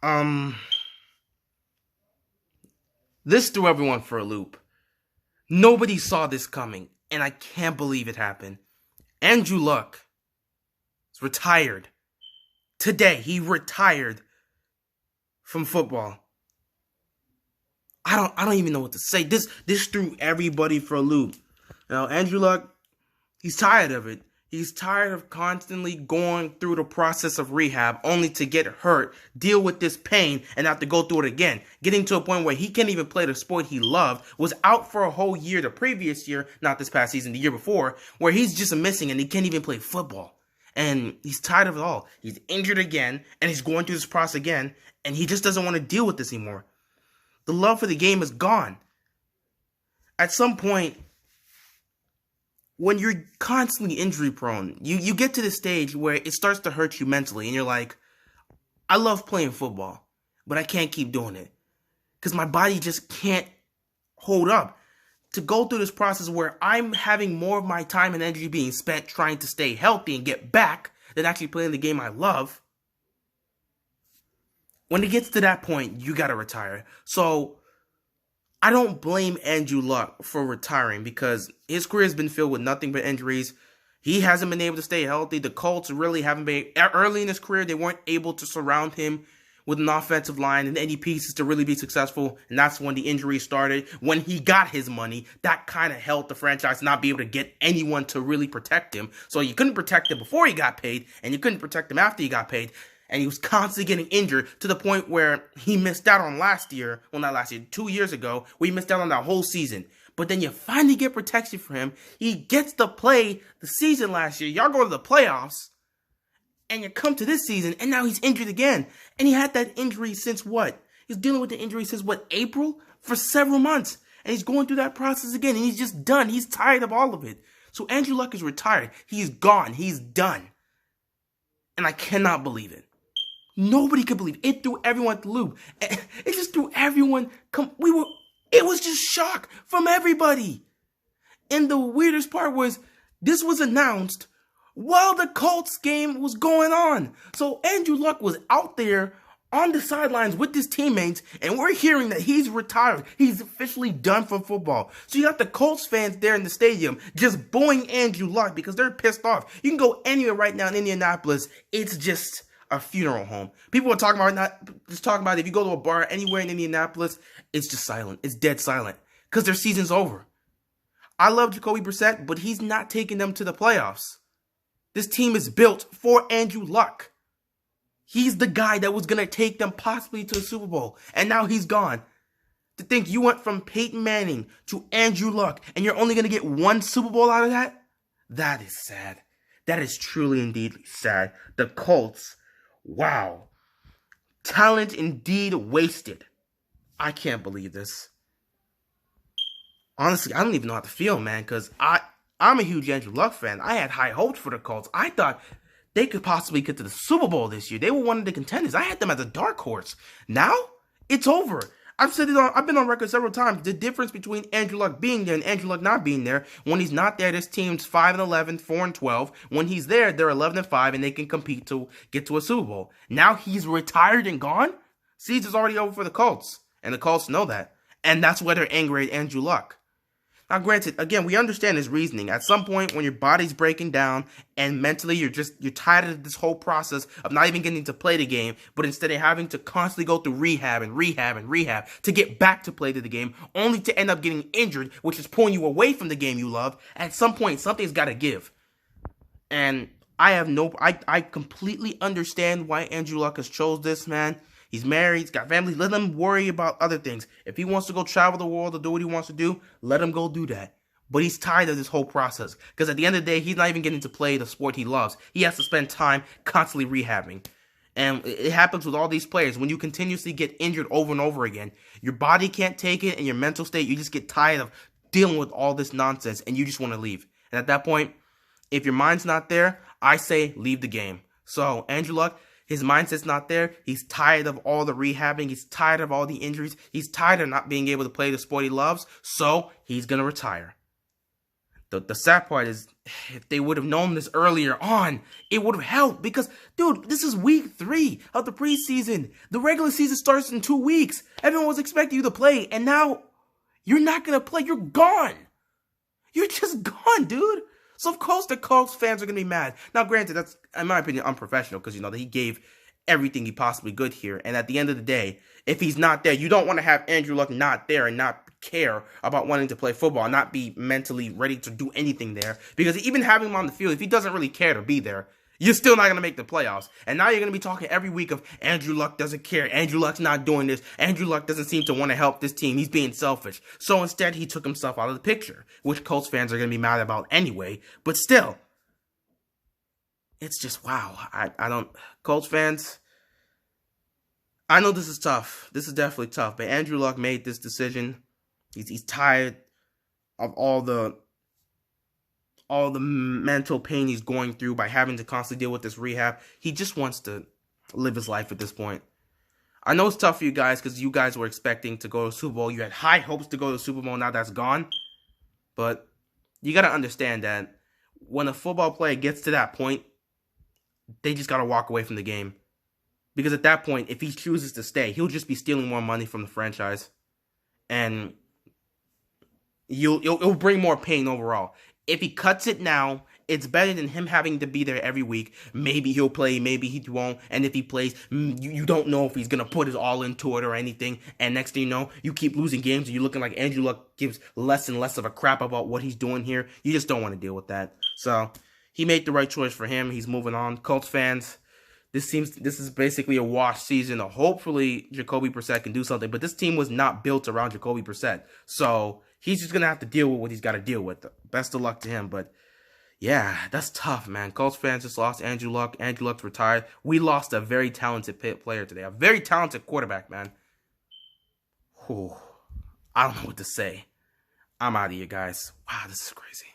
Um, this threw everyone for a loop. Nobody saw this coming, and I can't believe it happened. Andrew Luck is retired. Today, he retired from football. I don't even know what to say. This threw everybody for a loop. Andrew Luck, he's tired of it. He's tired of constantly going through the process of rehab only to get hurt, deal with this pain, and have to go through it again. Getting to a point where he can't even play the sport he loved, was out for a whole year the previous year, not this past season, the year before, where he's just missing and he can't even play football. And he's tired of it all. He's injured again, and he's going through this process again, and he just doesn't want to deal with this anymore. The love for the game is gone. At some point, when you're constantly injury prone, you get to the stage where it starts to hurt you mentally, and you're like, I love playing football, but I can't keep doing it because my body just can't hold up to go through this process where I'm having more of my time and energy being spent trying to stay healthy and get back than actually playing the game I love. When it gets to that point, you gotta retire. So I don't blame Andrew Luck for retiring because his career has been filled with nothing but injuries. He hasn't been able to stay healthy. The Colts really haven't been, early in his career, they weren't able to surround him with an offensive line and any pieces to really be successful. And that's when the injuries started. When he got his money, that kind of helped the franchise not be able to get anyone to really protect him. So you couldn't protect him before he got paid, and you couldn't protect him after he got paid. And he was constantly getting injured to the point where he missed out on last year. Well, not last year, 2 years ago, where he missed out on that whole season. But then you finally get protection for him. He gets to play the season last year. Y'all go to the playoffs. And you come to this season, and now he's injured again. And he had that injury since what? He's dealing with the injury since what, April? For several months. And he's going through that process again. And he's just done. He's tired of all of it. So Andrew Luck is retired. He's gone. He's done. And I cannot believe it. Nobody could believe it. It threw everyone through the loop. It just threw everyone. It was just shock from everybody. And the weirdest part was this was announced while the Colts game was going on. So Andrew Luck was out there on the sidelines with his teammates, and we're hearing that he's retired. He's officially done for football. So you got the Colts fans there in the stadium just booing Andrew Luck because they're pissed off. You can go anywhere right now in Indianapolis. It's just a funeral home. People are talking about it. If you go to a bar anywhere in Indianapolis, it's just silent. It's dead silent because their season's over. I love Jacoby Brissett, but he's not taking them to the playoffs. This team is built for Andrew Luck. He's the guy that was going to take them possibly to the Super Bowl, and now he's gone. To think you went from Peyton Manning to Andrew Luck, and you're only going to get one Super Bowl out of that? That is sad. That is truly indeed sad. The Colts, wow. Talent indeed wasted. I can't believe this. Honestly, I don't even know how to feel, man, because I'm a huge Andrew Luck fan. I had high hopes for the Colts. I thought they could possibly get to the Super Bowl this year. They were one of the contenders. I had them as a dark horse. Now, it's over. I've been on record several times. The difference between Andrew Luck being there and Andrew Luck not being there. When he's not there, this team's 5-11, 4-12. When he's there, they're 11-5, and they can compete to get to a Super Bowl. Now he's retired and gone. Season's already over for the Colts, and the Colts know that. And that's why they're angry at Andrew Luck. Now, granted, again, we understand his reasoning. At some point, when your body's breaking down and mentally you're tired of this whole process of not even getting to play the game, but instead of having to constantly go through rehab to get back to play the game, only to end up getting injured, which is pulling you away from the game you love. At some point, something's got to give. And I completely understand why Andrew Luck has chose this, man. He's married, he's got family. Let him worry about other things. If he wants to go travel the world or do what he wants to do, let him go do that. But he's tired of this whole process. Because at the end of the day, he's not even getting to play the sport he loves. He has to spend time constantly rehabbing. And it happens with all these players. When you continuously get injured over and over again, your body can't take it, and your mental state, you just get tired of dealing with all this nonsense, and you just want to leave. And at that point, if your mind's not there, I say leave the game. So, Andrew Luck, his mindset's not there. He's tired of all the rehabbing. He's tired of all the injuries. He's tired of not being able to play the sport he loves. So he's going to retire. The sad part is if they would have known this earlier on, it would have helped. Because, dude, this is week 3 of the preseason. The regular season starts in 2 weeks. Everyone was expecting you to play, and now you're not going to play. You're gone. You're just gone, dude. So, of course, the Colts fans are going to be mad. Now, granted, that's, in my opinion, unprofessional because, that he gave everything he possibly could here. And at the end of the day, if he's not there, you don't want to have Andrew Luck not there and not care about wanting to play football and not be mentally ready to do anything there. Because even having him on the field, if he doesn't really care to be there, you're still not going to make the playoffs. And now you're going to be talking every week of Andrew Luck doesn't care. Andrew Luck's not doing this. Andrew Luck doesn't seem to want to help this team. He's being selfish. So instead, he took himself out of the picture, which Colts fans are going to be mad about anyway. But still, it's just, wow. I don't, Colts fans, I know this is tough. This is definitely tough. But Andrew Luck made this decision. He's tired of all the mental pain he's going through by having to constantly deal with this rehab. He just wants to live his life at this point. I know it's tough for you guys because you guys were expecting to go to the Super Bowl. You had high hopes to go to the Super Bowl. Now that's gone. But you got to understand that when a football player gets to that point, they just got to walk away from the game. Because at that point, if he chooses to stay, he'll just be stealing more money from the franchise. And it'll bring more pain overall. If he cuts it now, it's better than him having to be there every week. Maybe he'll play, maybe he won't. And if he plays, you don't know if he's going to put his all into it or anything. And next thing you know, you keep losing games and you're looking like Andrew Luck gives less and less of a crap about what he's doing here. You just don't want to deal with that. So he made the right choice for him. He's moving on. Colts fans, this is basically a wash season. Hopefully, Jacoby Brissett can do something. But this team was not built around Jacoby Brissett. So he's just going to have to deal with what he's got to deal with. Best of luck to him. But yeah, that's tough, man. Colts fans just lost Andrew Luck. Andrew Luck's retired. We lost a very talented player today. A very talented quarterback, man. Whew. I don't know what to say. I'm out of here, guys. Wow, this is crazy.